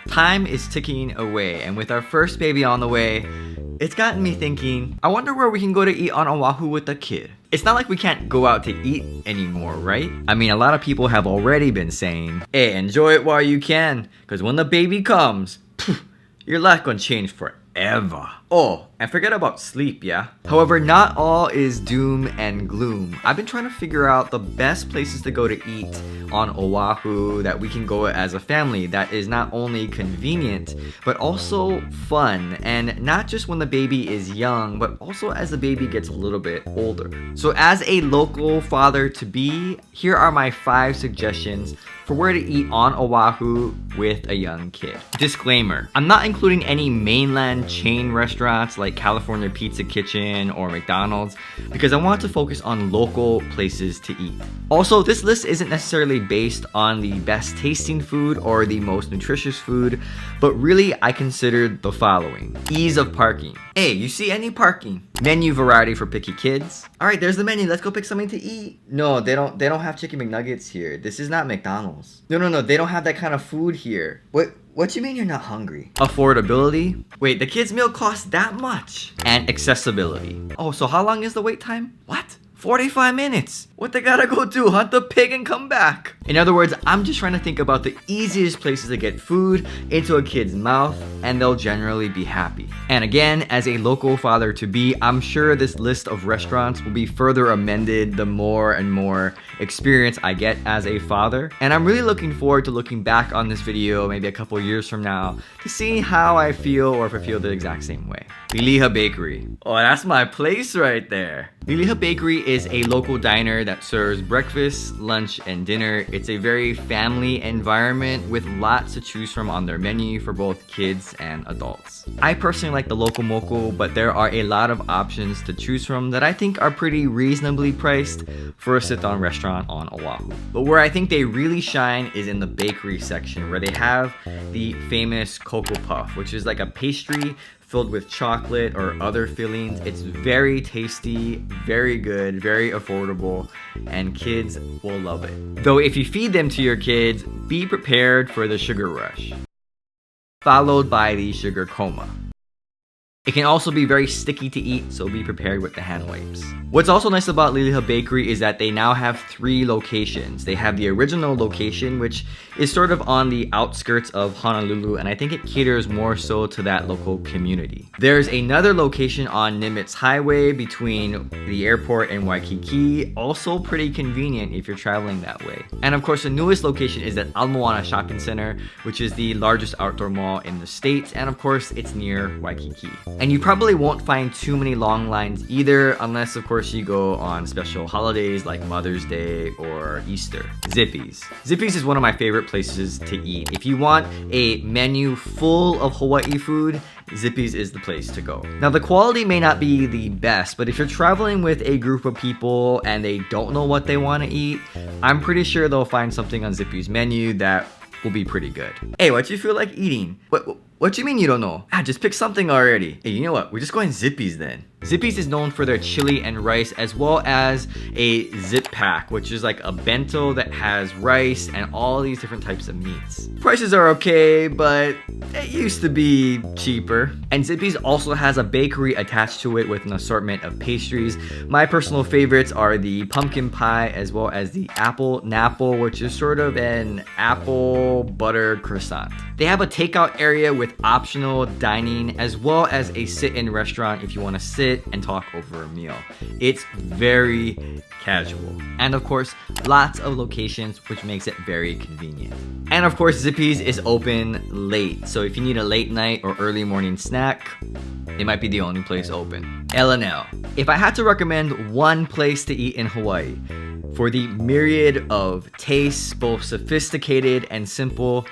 Time is ticking away, and with our first baby on the way, it's gotten me thinking, I wonder where we can go to eat on Oahu with a kid. It's not like we can't go out to eat anymore, right? I mean, a lot of people have already been saying, hey, enjoy it while you can, because when the baby comes, your life gonna change forever. Oh, and forget about sleep, yeah? However, not all is doom and gloom. I've been trying to figure out the best places to go to eat on Oahu that we can go as a family that is not only convenient, but also fun. And not just when the baby is young, but also as the baby gets a little bit older. So as a local father-to-be, here are my 5 suggestions for where to eat on Oahu with a young kid. Disclaimer, I'm not including any mainland chain restaurants like California Pizza Kitchen or McDonald's because I want to focus on local places to eat. Also, this list isn't necessarily based on the best tasting food or the most nutritious food, but really I considered the following. Ease of parking. Hey, you see any parking? Menu variety for picky kids. All right, there's the menu. Let's go pick something to eat. No, they don't have chicken McNuggets here. This is not McDonald's. No, they don't have that kind of food here. What do you mean you're not hungry? Affordability? Wait, the kids' meal costs that much? And accessibility. Oh, so how long is the wait time? What? 45 minutes. What they gotta go do? Hunt the pig and come back? In other words, I'm just trying to think about the easiest places to get food into a kid's mouth and they'll generally be happy. And again, as a local father-to-be, I'm sure this list of restaurants will be further amended the more and more experience I get as a father. And I'm really looking forward to looking back on this video maybe a couple years from now to see how I feel or if I feel the exact same way. Liliha Bakery. Oh, that's my place right there. Liliha Bakery is a local diner that serves breakfast, lunch, and dinner. It's a very family environment with lots to choose from on their menu for both kids and adults. I personally like the local moco, but there are a lot of options to choose from that I think are pretty reasonably priced for a sit-down restaurant on Oahu. But where I think they really shine is in the bakery section, where they have the famous Cocoa Puff, which is like a pastry filled with chocolate or other fillings. It's very tasty, very good, very affordable, and kids will love it. Though if you feed them to your kids, be prepared for the sugar rush, followed by the sugar coma. It can also be very sticky to eat, so be prepared with the hand wipes. What's also nice about Liliha Bakery is that they now have 3 locations. They have the original location, which is sort of on the outskirts of Honolulu, and I think it caters more so to that local community. There's another location on Nimitz Highway between the airport and Waikiki, also pretty convenient if you're traveling that way. And of course, the newest location is at Moana Shopping Center, which is the largest outdoor mall in the States, and of course, it's near Waikiki. And you probably won't find too many long lines either, unless of course you go on special holidays like Mother's Day or Easter. Zippy's. Zippy's is one of my favorite places to eat. If you want a menu full of Hawaii food, Zippy's is the place to go. Now the quality may not be the best, but if you're traveling with a group of people and they don't know what they want to eat, I'm pretty sure they'll find something on Zippy's menu that will be pretty good. Hey, what you feel like eating? What do you mean you don't know? Just pick something already. Hey, you know what? We're just going Zippy's then. Zippy's is known for their chili and rice, as well as a zip pack, which is like a bento that has rice and all these different types of meats. Prices are okay, but it used to be cheaper. And Zippy's also has a bakery attached to it with an assortment of pastries. My personal favorites are the pumpkin pie, as well as the apple napple, which is sort of an apple butter croissant. They have a takeout area with optional dining, as well as a sit-in restaurant if you want to sit and talk over a meal. It's very casual. And of course, lots of locations, which makes it very convenient. And of course, Zippy's is open late. So if you need a late night or early morning snack, it might be the only place open. L&L. If I had to recommend one place to eat in Hawaii, for the myriad of tastes, both sophisticated and simple,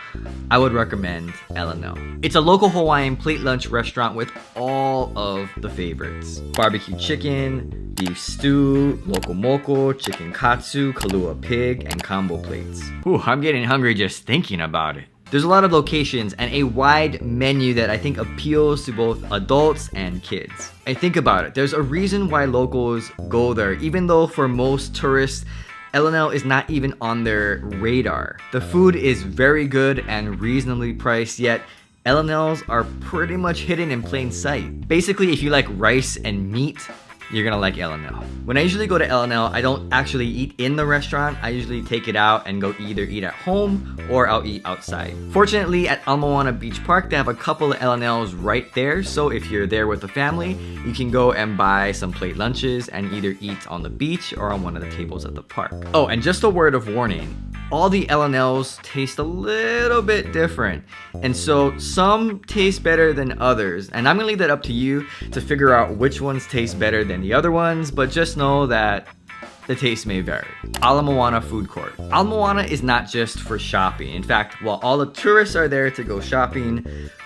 I would recommend L&L. It's a local Hawaiian plate lunch restaurant with all of the favorites. Barbecue chicken, beef stew, local moko, chicken katsu, kalua pig, and combo plates. Ooh, I'm getting hungry just thinking about it. There's a lot of locations and a wide menu that I think appeals to both adults and kids. And think about it, there's a reason why locals go there, even though for most tourists, L&L is not even on their radar. The food is very good and reasonably priced, yet L&Ls are pretty much hidden in plain sight. Basically, if you like rice and meat, you're gonna like L&L. When I usually go to L&L, I don't actually eat in the restaurant. I usually take it out and go either eat at home or I'll eat outside. Fortunately, at Moana Beach Park, they have a couple of L&Ls right there. So if you're there with the family, you can go and buy some plate lunches and either eat on the beach or on one of the tables at the park. Oh, and just a word of warning. All the L&Ls taste a little bit different, and so some taste better than others, and I'm gonna leave that up to you to figure out which ones taste better than the other ones, but just know that the taste may vary. Ala Moana Food Court. Ala Moana is not just for shopping. In fact, while all the tourists are there to go shopping,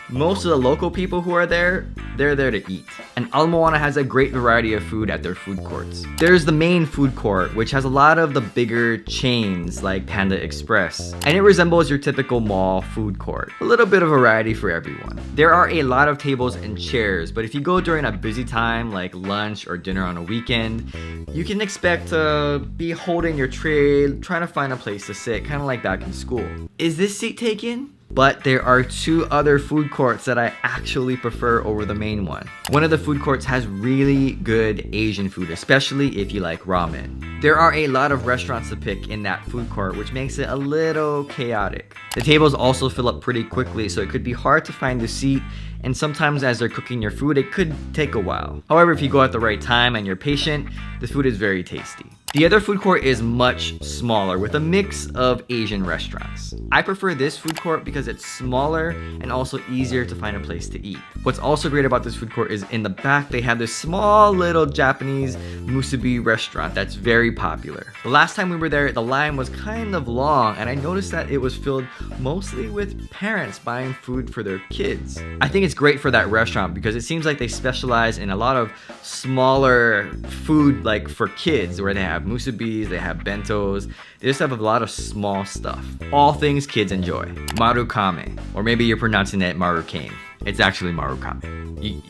most of the local people who are there, they're there to eat. And Ala Moana has a great variety of food at their food courts. There's the main food court, which has a lot of the bigger chains like Panda Express, and it resembles your typical mall food court. A little bit of variety for everyone. There are a lot of tables and chairs, but if you go during a busy time like lunch or dinner on a weekend, you can expect to be holding your tray, trying to find a place to sit, kind of like back in school. Is this seat taken? But there are two other food courts that I actually prefer over the main one. One of the food courts has really good Asian food, especially if you like ramen. There are a lot of restaurants to pick in that food court, which makes it a little chaotic. The tables also fill up pretty quickly, so it could be hard to find a seat, and sometimes as they're cooking your food, it could take a while. However, if you go at the right time and you're patient, the food is very tasty. The other food court is much smaller with a mix of Asian restaurants. I prefer this food court because it's smaller and also easier to find a place to eat. What's also great about this food court is in the back they have this small little Japanese musubi restaurant that's very popular. The last time we were there, the line was kind of long, and I noticed that it was filled mostly with parents buying food for their kids. I think it's great for that restaurant because it seems like they specialize in a lot of smaller food like for kids, where they have musubis, they have bentos, they just have a lot of small stuff. All things kids enjoy. Marugame, or maybe you're pronouncing it Marugame. It's actually Marugame.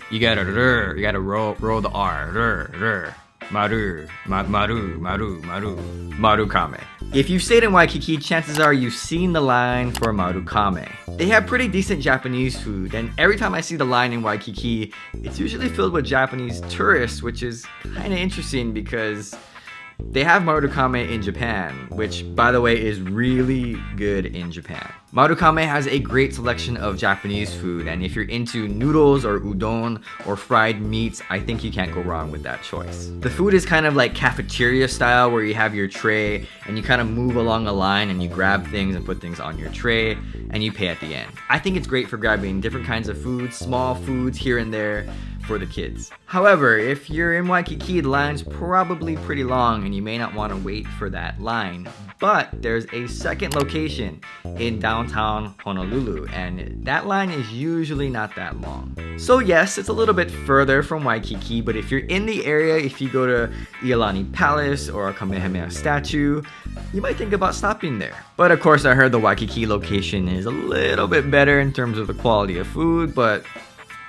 You gotta roll the R. Marugame. If you've stayed in Waikiki, chances are you've seen the line for Marugame. They have pretty decent Japanese food, and every time I see the line in Waikiki, it's usually filled with Japanese tourists, which is kind of interesting because they have Marugame in Japan, which by the way is really good in Japan. Marugame has a great selection of Japanese food, and if you're into noodles or udon or fried meats, I think you can't go wrong with that choice. The food is kind of like cafeteria style, where you have your tray and you kind of move along a line and you grab things and put things on your tray and you pay at the end. I think it's great for grabbing different kinds of foods, small foods here and there for the kids. However, if you're in Waikiki, the line's probably pretty long and you may not want to wait for that line. But there's a second location in downtown Honolulu, and that line is usually not that long. So yes, it's a little bit further from Waikiki, but if you're in the area, if you go to Iolani Palace or Kamehameha statue, you might think about stopping there. But of course, I heard the Waikiki location is a little bit better in terms of the quality of food, but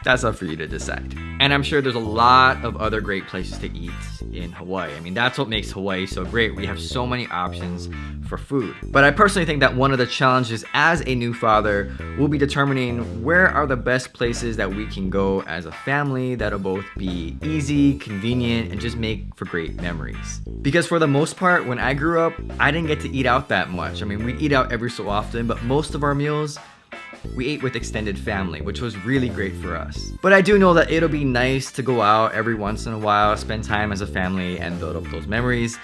that's up for you to decide. And I'm sure there's a lot of other great places to eat in Hawaii. I mean, that's what makes Hawaii so great. We have so many options for food. But I personally think that one of the challenges as a new father will be determining where are the best places that we can go as a family that'll both be easy, convenient, and just make for great memories. Because for the most part, when I grew up, I didn't get to eat out that much. I mean, we eat out every so often, but most of our meals we ate with extended family, which was really great for us. But I do know that it'll be nice to go out every once in a while, spend time as a family, and build up those memories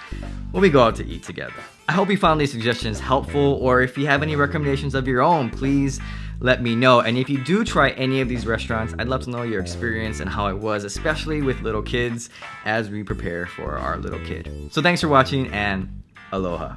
when we go out to eat together. I hope you found these suggestions helpful, or if you have any recommendations of your own, please let me know. And if you do try any of these restaurants, I'd love to know your experience and how it was, especially with little kids as we prepare for our little kid. So thanks for watching, and aloha.